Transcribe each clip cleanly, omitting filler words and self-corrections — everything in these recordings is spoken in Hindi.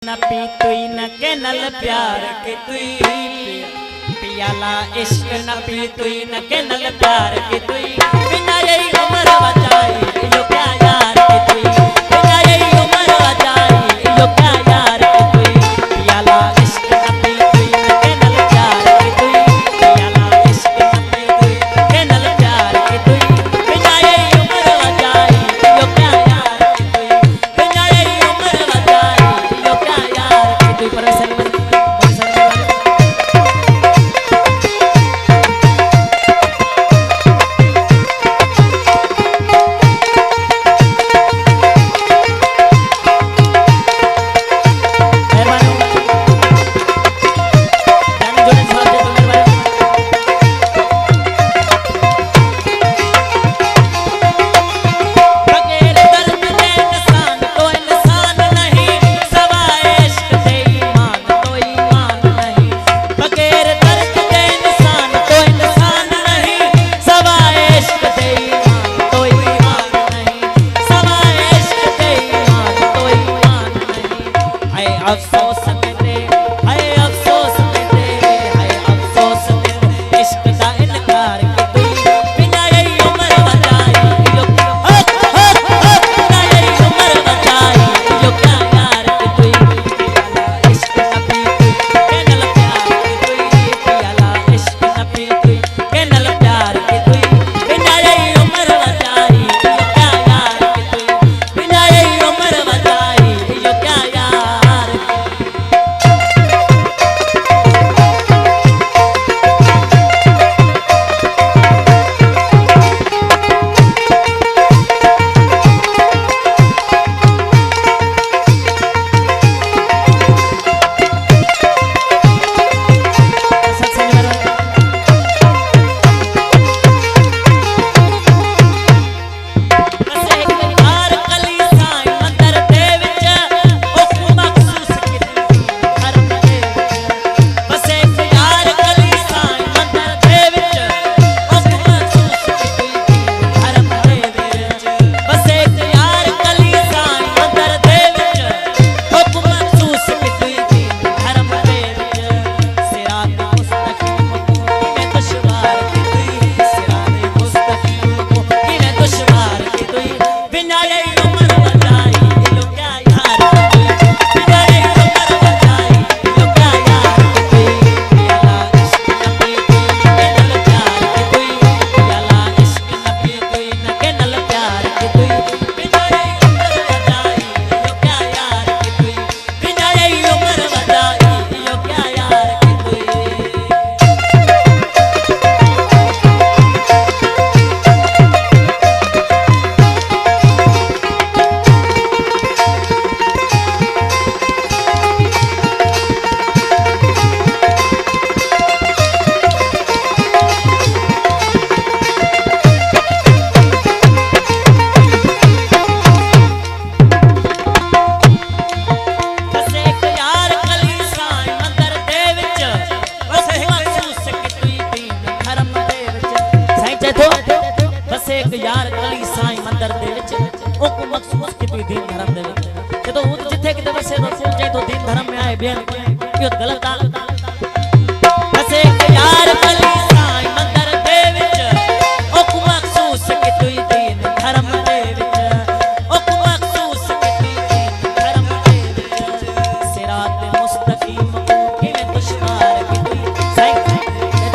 न पी तुई न के नल प्यार के तुई पियाला इश्क न पी तुई न के नल प्यार के तुई बिना यही उम्र बचाई यो क्या यार के तुई बिना यही उम्र बचाई यो क्या यार के तुई पियाला इश्क न पी तुई न के नल प्यार के तुई पियाला इश्क न पी तुई के नल प्यार के तुई बिना यही उम्र बचाई यो क्या यार के तुई बिना यही उम्र बचाई यो क्या यार के तुई पर अफसोस मेरे हाय अफसोस मेरे हाय अफसोस मेरे इश्क दा इनकार के तुई बिना यही उम्र बचाई यो बिना यही उम्र बचाई यो क्या यार के तुई पियाला इश्क न पी तुई के नल प्यार के तुई पियाला इश्क न पी तुई के नल प्यार के तुई बिना यही उम्र बचाई यो क्या यार के तुई बिना यही उम्र बचाई यो क्या यार बस एक यार कली साईं मंदिर दे विच ओक मखसूस कि तू दीन धर्म दे विच तो वो जिथे कि बसे जे तो दीन धर्म में आए बेन यो गलत आ बस एक यार कली साईं मंदिर दे विच ओक मखसूस कि तू दीन धर्म दे विच ओक मखसूस कि तू दीन धर्म दे विच सिरात मुस्तकीम को किवें दुश्वार कि तू साईं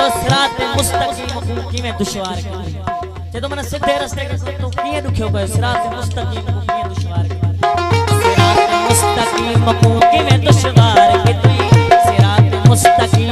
तो सिरात मुस्तकीम को किवें दुश्वार कि जे तो मन सीधे रास्ते के तो किए दुखियो गए सिरात मुस्तकीम को किए दुश्वार के सिरात मुस्तकीम को किए दुश्वार के तुई सिरात मुस्तकीम